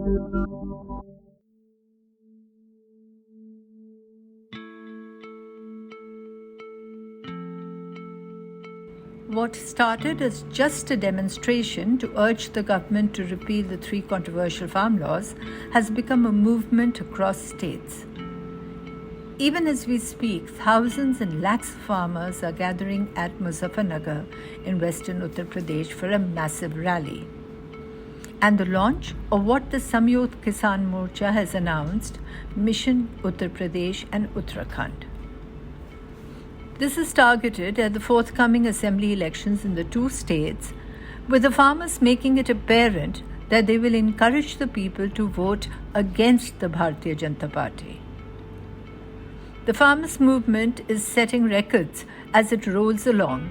What started as just a demonstration to urge the government to repeal the 3 controversial farm laws has become a movement across states. Even as we speak, thousands and lakhs of farmers are gathering at Muzaffarnagar in western Uttar Pradesh for a massive rally. And the launch of what the Samyukt Kisan Morcha has announced, Mission Uttar Pradesh and Uttarakhand. This is targeted at the forthcoming assembly elections in the 2 states, with the farmers making it apparent that they will encourage the people to vote against the Bharatiya Janata Party. The farmers' movement is setting records as it rolls along,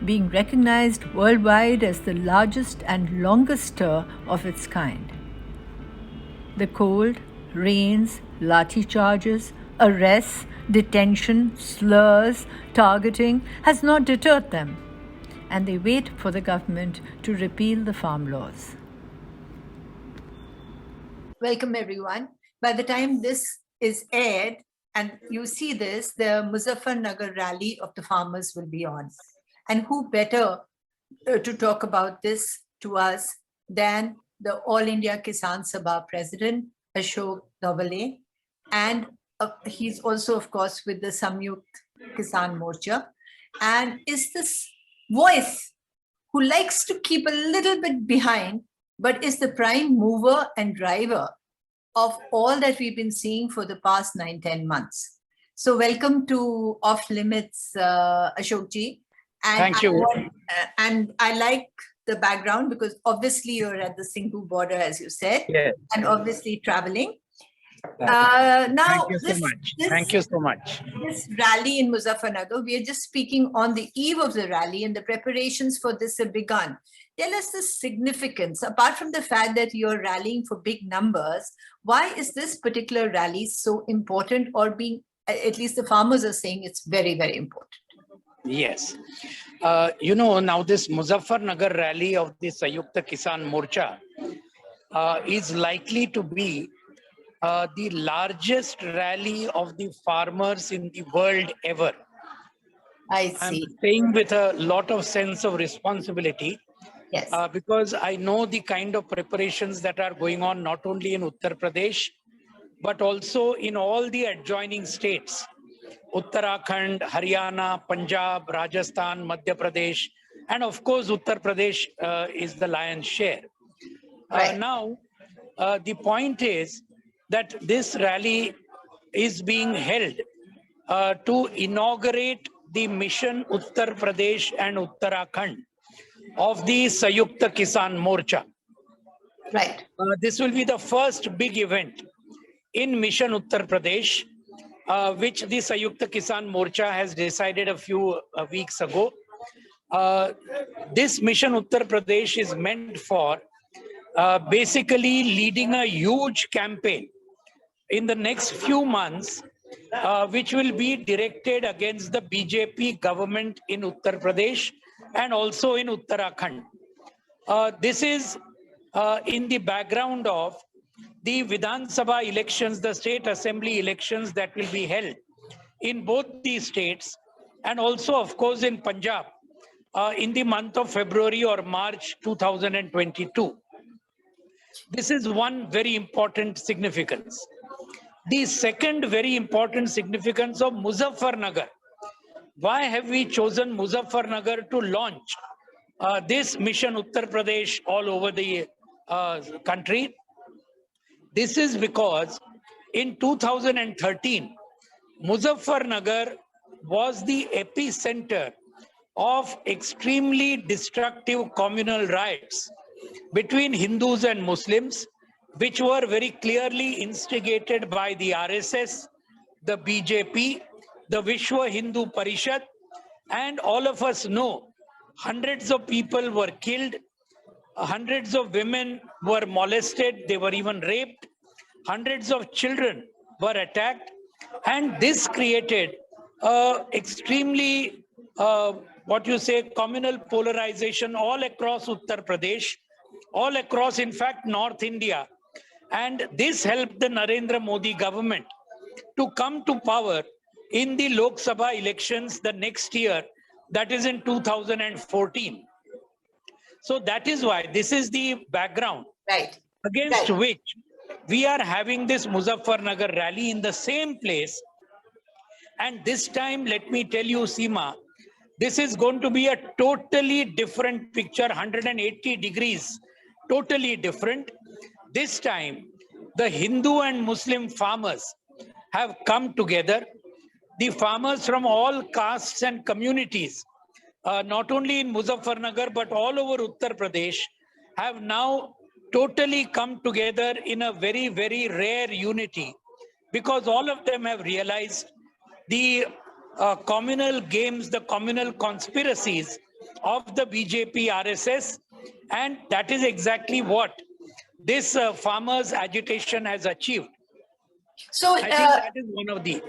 being recognized worldwide as the largest and longest tour of its kind. The cold, rains, lathi charges, arrests, detention, slurs, targeting has not deterred them, and they wait for the government to repeal the farm laws. Welcome everyone. By the time this is aired and you see this, the Muzaffarnagar rally of the farmers will be on. And who better to talk about this to us than the All India Kisan Sabha President, Ashok Dhawale, and he's also, of course, with the Samyukt Kisan Morcha, and is this voice who likes to keep a little bit behind, but is the prime mover and driver of all that we've been seeing for the past 9-10 months. So welcome to Off Limits, Ashokji. And thank you. And I like the background because obviously you're at the Singhu border, as you said, yes, and obviously traveling. Now, thank you so much. This rally in Muzaffarnagar, we are just speaking on the eve of the rally, and the preparations for this have begun. Tell us the significance, apart from the fact that you're rallying for big numbers, why is this particular rally so important, or being, at least the farmers are saying it's very, very important? Yes. Now this Muzaffarnagar rally of the Samyukt Kisan Morcha is likely to be the largest rally of the farmers in the world ever. I see. I'm saying with a lot of sense of responsibility, yes, because I know the kind of preparations that are going on not only in Uttar Pradesh, but also in all the adjoining states, Uttarakhand, Haryana, Punjab, Rajasthan, Madhya Pradesh, and of course Uttar Pradesh is the lion's share. Right. Now, the point is that this rally is being held to inaugurate the Mission Uttar Pradesh and Uttarakhand of the Samyukt Kisan Morcha. Right. This will be the first big event in Mission Uttar Pradesh, which the Samyukt Kisan Morcha has decided a few weeks ago. This Mission Uttar Pradesh is meant for basically leading a huge campaign in the next few months, which will be directed against the BJP government in Uttar Pradesh and also in Uttarakhand. This is in the background of the Vidhan Sabha elections, the state assembly elections that will be held in both these states, and also, of course, in Punjab in the month of February or March 2022. This is one very important significance. The second very important significance of Muzaffarnagar. Why have we chosen Muzaffarnagar to launch this Mission Uttar Pradesh all over the country? This is because in 2013, Muzaffarnagar was the epicenter of extremely destructive communal riots between Hindus and Muslims, which were very clearly instigated by the RSS, the BJP, the Vishwa Hindu Parishad, and all of us know hundreds of people were killed, hundreds of women were molested, they were even raped, hundreds of children were attacked, and this created extremely, communal polarization all across Uttar Pradesh, all across, in fact, North India, And this helped the Narendra Modi government to come to power in the Lok Sabha elections the next year, that is in 2014. So that is why this is the background against which we are having this Muzaffarnagar rally in the same place. And this time, let me tell you, Seema, this is going to be a totally different picture, 180 degrees, totally different. This time, the Hindu and Muslim farmers have come together. The farmers from all castes and communities, not only in Muzaffarnagar, but all over Uttar Pradesh, have now totally come together in a very, very rare unity, because all of them have realized the communal games, the communal conspiracies of the BJP RSS, and that is exactly what this farmers agitation has achieved. So I think that is one of the,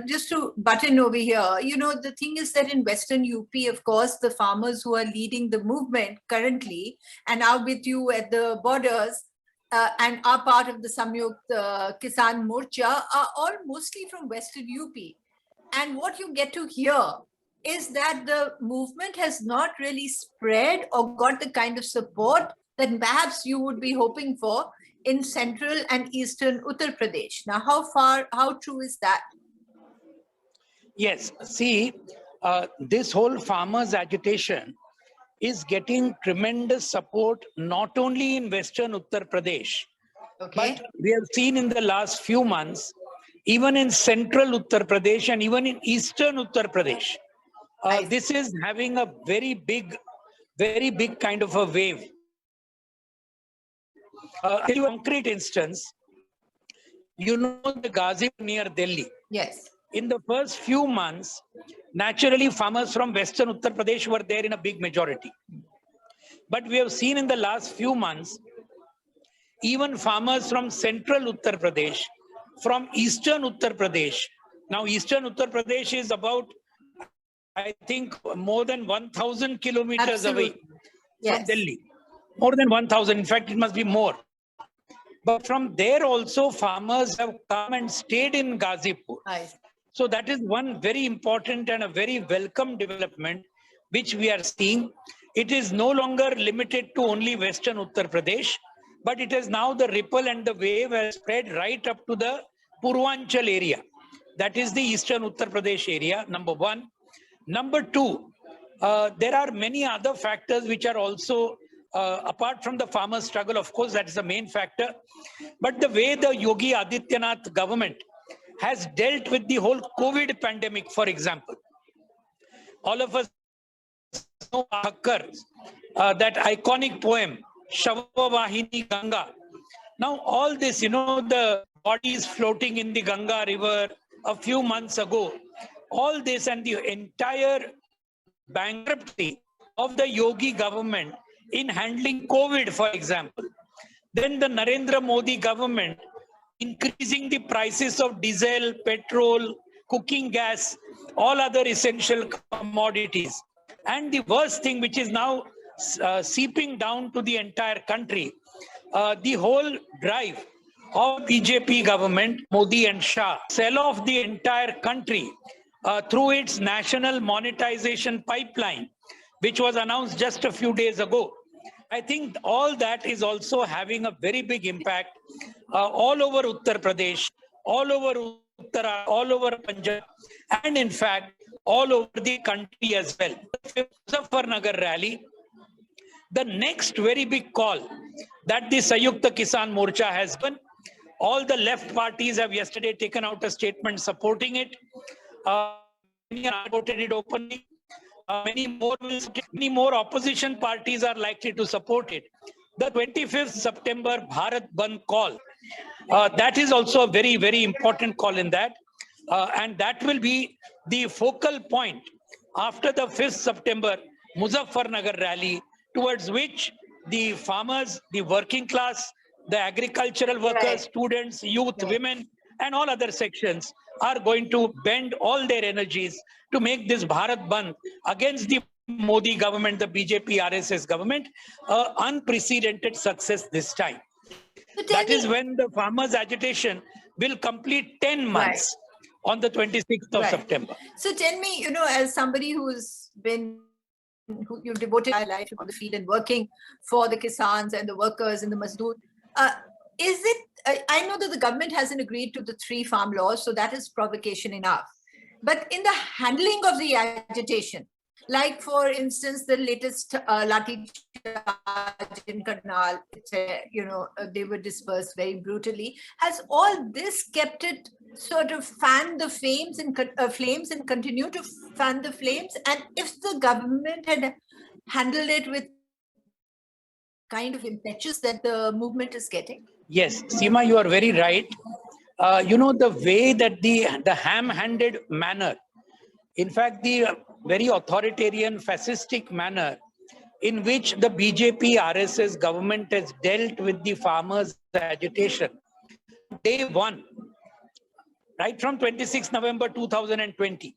just to butt in over here, the thing is that in Western UP, of course, the farmers who are leading the movement currently and are with you at the borders and are part of the Samyukt Kisan Morcha are all mostly from Western UP. And what you get to hear is that the movement has not really spread or got the kind of support that perhaps you would be hoping for in central and eastern Uttar Pradesh. Now, how true is that? yes. See, this whole farmers agitation is getting tremendous support, not only in Western Uttar Pradesh, but we have seen in the last few months, even in central Uttar Pradesh and even in eastern Uttar Pradesh. This is having a very big kind of a wave. In concrete instance, the Ghazi near Delhi. Yes. In the first few months, naturally, farmers from Western Uttar Pradesh were there in a big majority. But we have seen in the last few months, even farmers from central Uttar Pradesh, from eastern Uttar Pradesh. Now, eastern Uttar Pradesh is about, I think, more than 1,000 kilometers away from Delhi. More than 1,000. In fact, it must be more. But from there also, farmers have come and stayed in Ghazipur. So that is one very important and a very welcome development which we are seeing. It is no longer limited to only Western Uttar Pradesh, but it is now the ripple and the wave has spread right up to the Purvanchal area. That is the Eastern Uttar Pradesh area, number one. Number two, there are many other factors which are also, apart from the farmer struggle, of course, that is the main factor. But the way the Yogi Adityanath government has dealt with the whole COVID pandemic, for example. All of us know that iconic poem, Shavavahini Ganga. Now, all this, the bodies floating in the Ganga river a few months ago, all this and the entire bankruptcy of the Yogi government in handling COVID, for example. Then the Narendra Modi government increasing the prices of diesel, petrol, cooking gas, all other essential commodities. And the worst thing, which is now seeping down to the entire country, the whole drive of BJP government, Modi and Shah, sell off the entire country through its national monetization pipeline, which was announced just a few days ago. I think all that is also having a very big impact all over Uttar Pradesh, all over Uttara, all over Punjab, and in fact, all over the country as well. The Muzaffarnagar rally, the next very big call that the Samyukt Kisan Morcha has done. All the left parties have yesterday taken out a statement supporting it. Many have supported it openly. Many more opposition parties are likely to support it. The 25th September Bharat Bandh call, that is also a very, very important call in that. And that will be the focal point after the 5th September Muzaffarnagar rally, towards which the farmers, the working class, the agricultural workers, students, youth, women, and all other sections are going to bend all their energies to make this Bharat Bandh against the Modi government, the BJP RSS government, unprecedented success this time. That is when the farmers' agitation will complete 10 months on the 26th of September. So tell me, as somebody who's been, you've devoted your life on the field and working for the Kisans and the workers and the Mazdoor, is it, I know that the government hasn't agreed to the 3 farm laws, so that is provocation enough. But in the handling of the agitation, like for instance, the latest Lathi charge in Karnal, they were dispersed very brutally. Has all this kept it sort of fan the flames and continue to fan the flames? And if the government had handled it with kind of impetus that the movement is getting? Yes, Seema, you are very right. The way that the ham-handed manner, in fact, the very authoritarian, fascistic manner in which the BJP RSS government has dealt with the farmers' agitation, day one, right from 26 November 2020.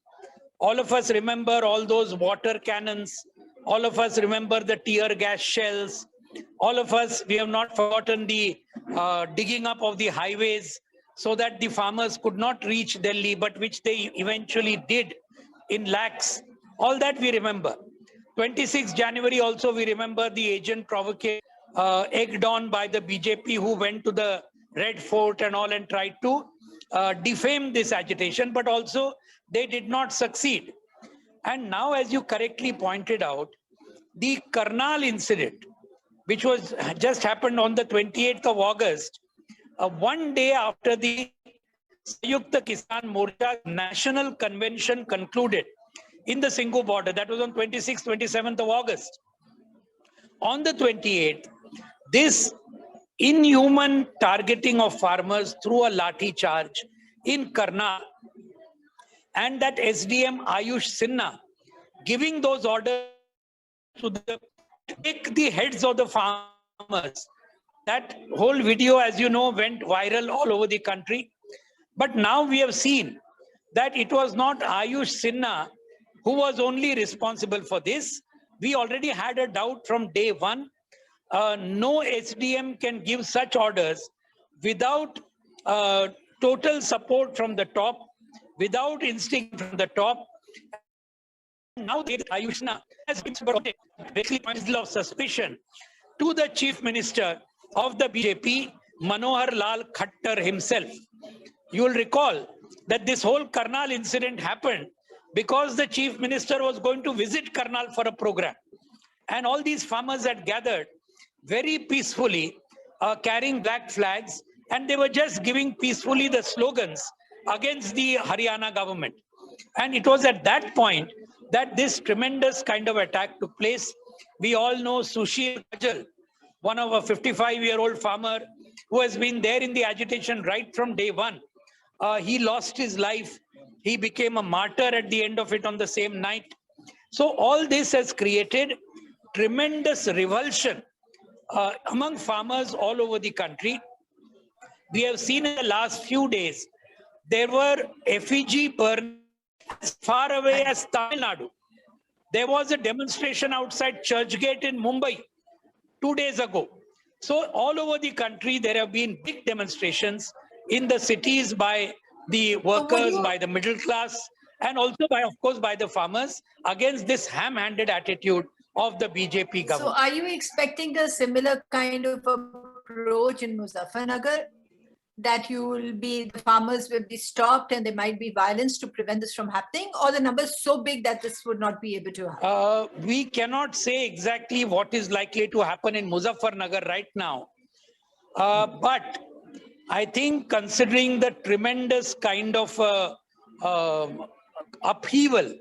All of us remember all those water cannons. All of us remember the tear gas shells. All of us, we have not forgotten the digging up of the highways so that the farmers could not reach Delhi, but which they eventually did in lakhs. All that we remember. 26 January also we remember the agent provocation egged on by the BJP who went to the Red Fort and all and tried to defame this agitation, but also they did not succeed. And now, as you correctly pointed out, the Karnal incident, which was just happened on the 28th of August, one day after the Samyukt Kisan Morcha National Convention concluded in the Singhu border. That was on 26th, 27th of August. On the 28th, this inhuman targeting of farmers through a lathi charge in Karnal, and that SDM Ayush Sinha giving those orders to take the heads of the farmers. That whole video, as you know, went viral all over the country. But now we have seen that it was not Ayush Sinha who was only responsible for this. We already had a doubt from day one. No SDM can give such orders without total support from the top, without instinct from the top. Now Ayush Sinha has basically points of suspicion to the Chief Minister of the BJP, Manohar Lal Khattar himself. You will recall that this whole Karnal incident happened because the Chief Minister was going to visit Karnal for a program. And all these farmers had gathered very peacefully, carrying black flags, and they were just giving peacefully the slogans against the Haryana government. And it was at that point that this tremendous kind of attack took place. We all know Sushil Kajal, one of a 55-year-old farmer who has been there in the agitation right from day one. He lost his life. He became a martyr at the end of it on the same night. So all this has created tremendous revulsion among farmers all over the country. We have seen in the last few days, there were effigy burning as far away as Tamil Nadu. There was a demonstration outside Churchgate in Mumbai 2 days ago. So all over the country, there have been big demonstrations in the cities by the workers, by the middle class, and also by, of course, by the farmers against this ham-handed attitude of the BJP government. So are you expecting a similar kind of approach in Muzaffarnagar? That the farmers will be stopped and there might be violence to prevent this from happening, or the number is so big that this would not be able to happen? We cannot say exactly what is likely to happen in Muzaffarnagar right now. But I think considering the tremendous kind of upheaval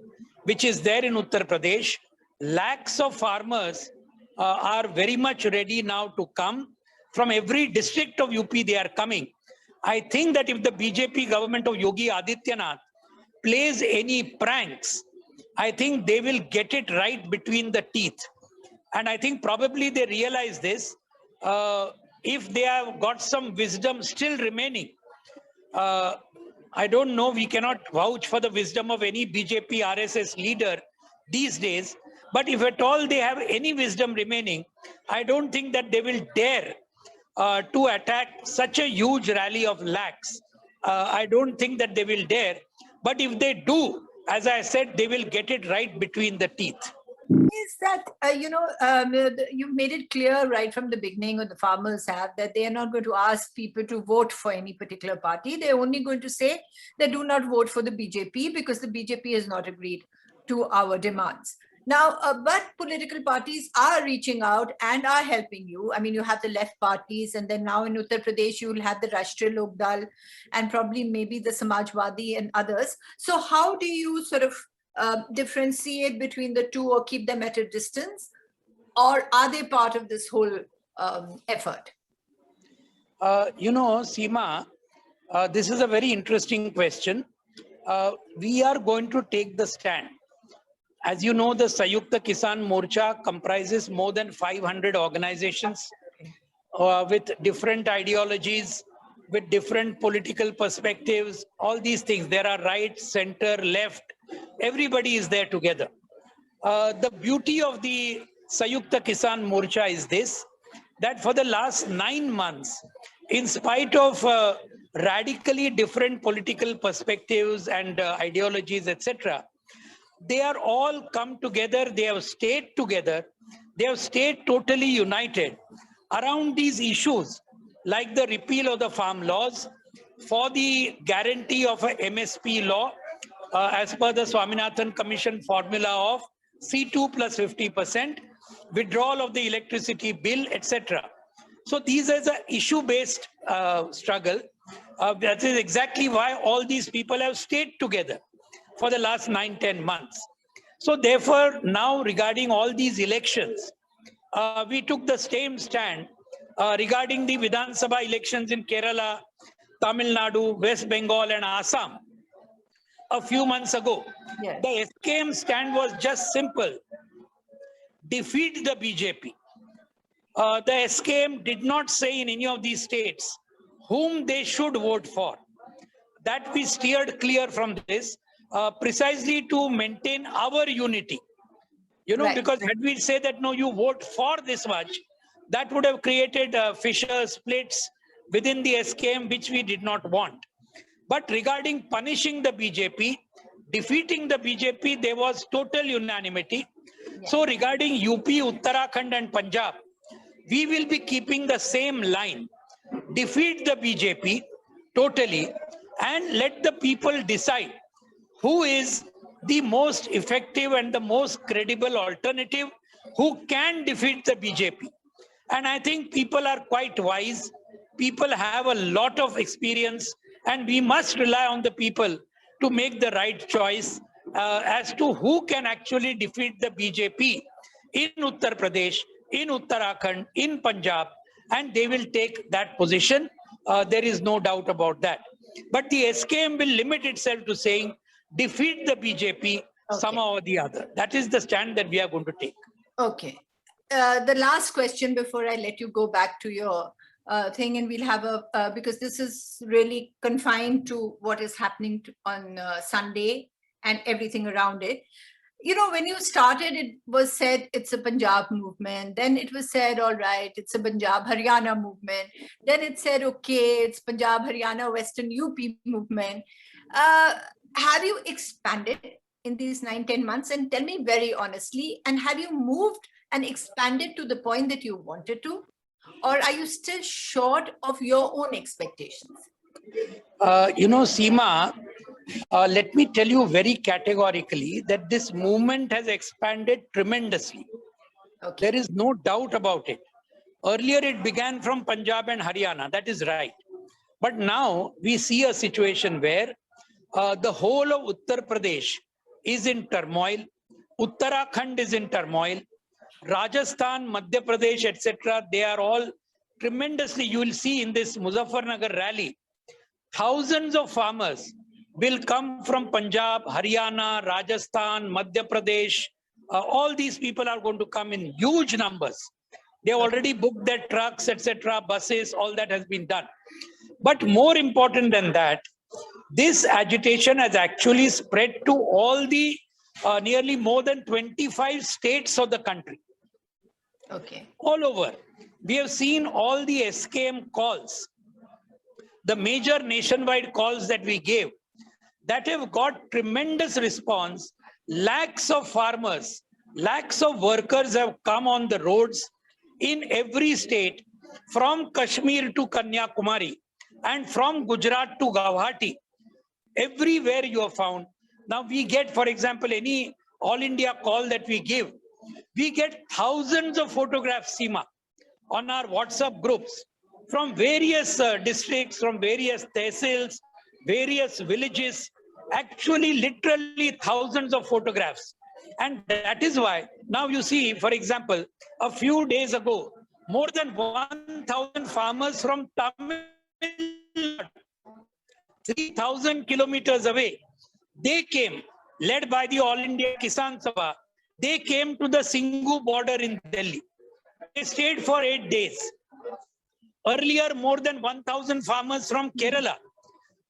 which is there in Uttar Pradesh, lakhs of farmers are very much ready now to come. From every district of UP, they are coming. I think that if the BJP government of Yogi Adityanath plays any pranks, I think they will get it right between the teeth. And I think probably they realize this. If they have got some wisdom still remaining, I don't know, we cannot vouch for the wisdom of any BJP RSS leader these days. But if at all they have any wisdom remaining, I don't think that they will dare to attack such a huge rally of lakhs. I don't think that they will dare. But if they do, as I said, they will get it right between the teeth. Is that, you made it clear right from the beginning, or the farmers have, that they are not going to ask people to vote for any particular party. They're only going to say they do not vote for the BJP because the BJP has not agreed to our demands. Now, but political parties are reaching out and are helping you. I mean, you have the left parties, and then now in Uttar Pradesh, you will have the Rashtriya Lok Dal and probably maybe the Samajwadi and others. So how do you sort of differentiate between the two, or keep them at a distance? Or are they part of this whole effort? Seema, this is a very interesting question. We are going to take the stand. As you know, the Samyukt Kisan Morcha comprises more than 500 organizations with different ideologies, with different political perspectives, all these things. There are right, center, left, everybody is there together. The beauty of the Samyukt Kisan Morcha is this, that for the last 9 months, in spite of radically different political perspectives and ideologies, etc., they are all come together, they have stayed together, they have stayed totally united around these issues, like the repeal of the farm laws, for the guarantee of a MSP law, as per the Swaminathan Commission formula of C2 plus 50%, withdrawal of the electricity bill, etc. So these are the issue-based struggle. That is exactly why all these people have stayed together for the last 9-10 months. So therefore, now regarding all these elections, we took the same stand regarding the Vidhan Sabha elections in Kerala, Tamil Nadu, West Bengal and Assam a few months ago. Yes. The SKM stand was just simple: defeat the BJP. The SKM did not say in any of these states whom they should vote for. That we steered clear from this, precisely to maintain our unity. Right. Because had we said that, no, you vote for this much, that would have created fissures, splits within the SKM, which we did not want. But regarding punishing the BJP, defeating the BJP, there was total unanimity. Yeah. So regarding UP, Uttarakhand and Punjab, we will be keeping the same line. Defeat the BJP totally and let the people decide who is the most effective and the most credible alternative who can defeat the BJP. And I think people are quite wise. People have a lot of experience, and we must rely on the people to make the right choice as to who can actually defeat the BJP in Uttar Pradesh, in Uttarakhand, in Punjab, and they will take that position. There is no doubt about that. But the SKM will limit itself to saying, defeat the BJP somehow or the other. That is the stand that we are going to take. Okay. The last question before I let you go back to your thing, and we'll have a, because this is really confined to what is happening on Sunday and everything around it. When you started, it was said it's a Punjab movement. Then it was said, all right, it's a Punjab Haryana movement. Then it said, okay, it's Punjab Haryana Western UP movement. Have you expanded in these 9-10 months? And tell me very honestly, and have you moved and expanded to the point that you wanted to? Or are you still short of your own expectations? Seema, let me tell you very categorically that this movement has expanded tremendously. Okay. There is no doubt about it. Earlier, it began from Punjab and Haryana. That is right. But now we see a situation where the whole of Uttar Pradesh is in turmoil. Uttarakhand is in turmoil. Rajasthan, Madhya Pradesh, etc. They are all tremendously. You will see in this Muzaffarnagar rally, thousands of farmers will come from Punjab, Haryana, Rajasthan, Madhya Pradesh. All these people are going to come in huge numbers. They already booked their trucks, etc., buses, all that has been done. But more important than that, this agitation has actually spread to all the nearly more than 25 states of the country. Okay. All over. We have seen all the SKM calls, the major nationwide calls that we gave, that have got tremendous response. Lakhs of farmers, lakhs of workers have come on the roads in every state, from Kashmir to Kanyakumari and from Gujarat to Guwahati. Everywhere you have found. Now we get, for example, any All India call that we give, we get thousands of photographs, Seema, on our WhatsApp groups from various districts, from various tehsils, various villages, actually literally thousands of photographs. And that is why now you see, for example, a few days ago, more than 1,000 farmers from Tamil Nadu, 3,000 kilometers away, they came, led by the All India Kisan Sabha. They came to the Singhu border in Delhi. They stayed for 8 days. Earlier, more than 1,000 farmers from Kerala,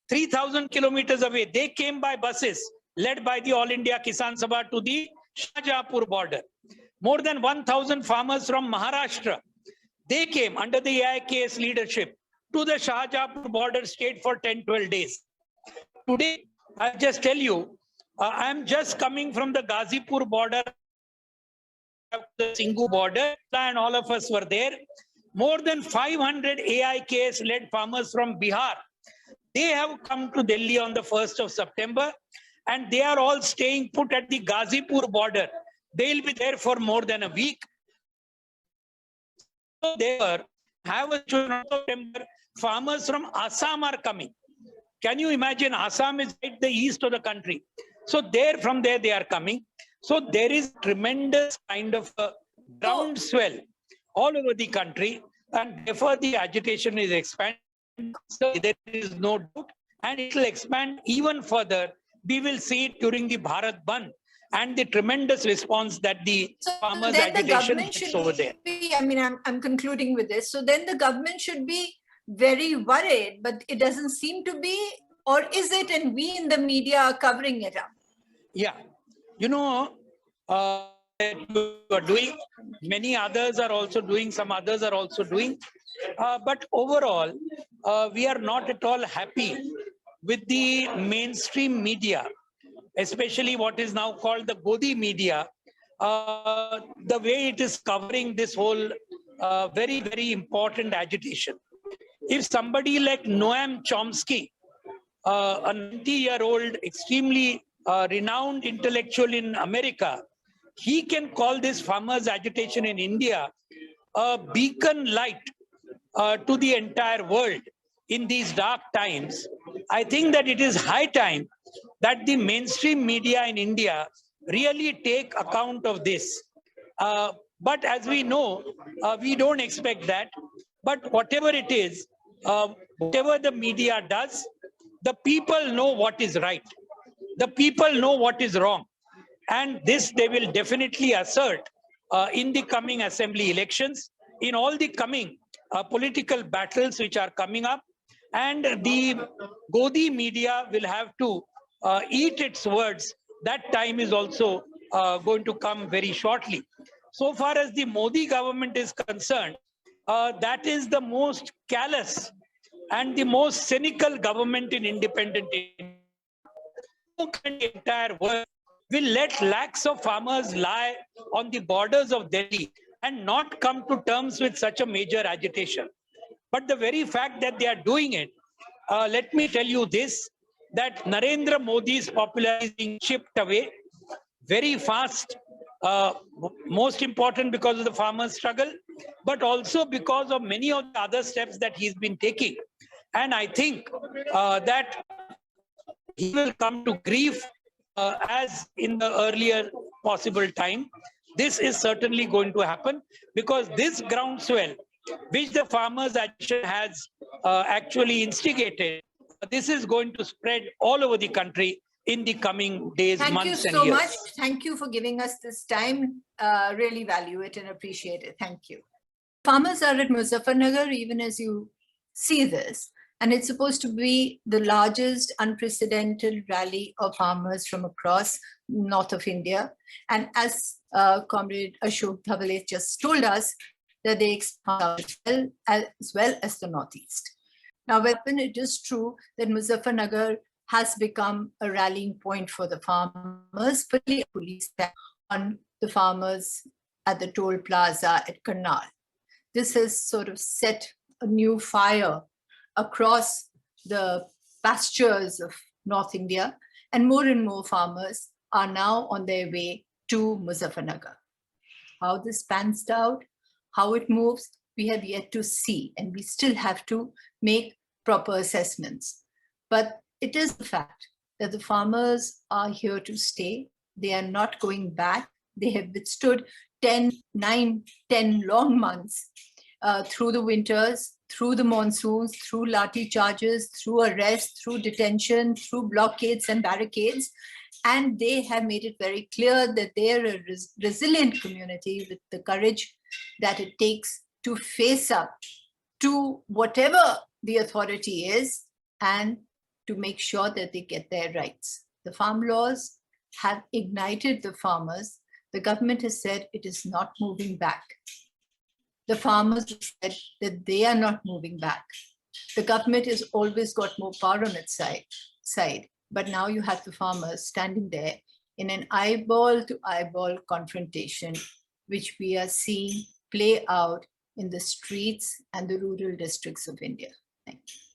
3,000 kilometers away, they came by buses, led by the All India Kisan Sabha, to the Shahjahanpur border. More than 1,000 farmers from Maharashtra, they came under the AIKS leadership to the Shahjahanpur border, stayed for 10-12 days. Today, I'll just tell you, I'm just coming from the Ghazipur border, the Singhu border, and all of us were there. More than 500 AIKS-led farmers from Bihar, they have come to Delhi on the 1st of September, and they are all staying put at the Ghazipur border. They'll be there for more than a week. So there have a September, farmers from Assam are coming. Can you imagine? Assam is right the east of the country. So from there they are coming. So there is tremendous kind of a groundswell all over the country, and therefore the agitation is expanding. So there is no doubt, and it will expand even further. We will see it during the Bharat Bandh and the tremendous response that the farmers' agitation gets over there. I mean, I'm concluding with this. So then the government should be very worried, but it doesn't seem to be, or is it? And we in the media are covering it up. Yeah, you know, you are doing, many others are also doing, some others are also doing. But overall, we are not at all happy with the mainstream media, especially what is now called the Godi media, the way it is covering this whole very, very important agitation. If somebody like Noam Chomsky, a 90-year-old, extremely renowned intellectual in America, he can call this farmers' agitation in India a beacon light to the entire world in these dark times. I think that it is high time that the mainstream media in India really take account of this. But as we know, we don't expect that. But whatever it is, whatever the media does, the people know what is right. The people know what is wrong. And this they will definitely assert in the coming assembly elections, in all the coming political battles which are coming up. And the Godi media will have to eat its words. That time is also going to come very shortly. So far as the Modi government is concerned, that is the most callous and the most cynical government in independent India. The entire world will let lakhs of farmers lie on the borders of Delhi and not come to terms with such a major agitation. But the very fact that they are doing it, let me tell you this, that Narendra Modi's popularity is being chipped away very fast, most important because of the farmers' struggle, but also because of many of the other steps that he's been taking. And I think that he will come to grief as in the earlier possible time. This is certainly going to happen because this groundswell, which the farmers' action has actually instigated, this is going to spread all over the country in the coming days, months, and years. Thank you so much. Thank you for giving us this time. Really value it and appreciate it. Thank you. Farmers are at Muzaffarnagar, even as you see this, and it's supposed to be the largest unprecedented rally of farmers from across north of India. And as Comrade Ashok Dhawale just told us, that they expand as well as the Northeast. Now, when it is true that Muzaffarnagar has become a rallying point for the farmers, particularly police on the farmers at the toll plaza at Karnal. This has sort of set a new fire across the pastures of North India, and more farmers are now on their way to Muzaffarnagar. How this pans out, how it moves, we have yet to see, and we still have to make proper assessments. But it is the fact that the farmers are here to stay. They are not going back. They have withstood 10 long months through the winters, through the monsoons, through lathi charges, through arrest, through detention, through blockades and barricades. And they have made it very clear that they are a resilient community with the courage that it takes to face up to whatever the authority is and to make sure that they get their rights. The farm laws have ignited the farmers. The government has said it is not moving back. The farmers have said that they are not moving back. The government has always got more power on its side. But now you have the farmers standing there in an eyeball-to-eyeball confrontation, which we are seeing play out in the streets and the rural districts of India. Thank you.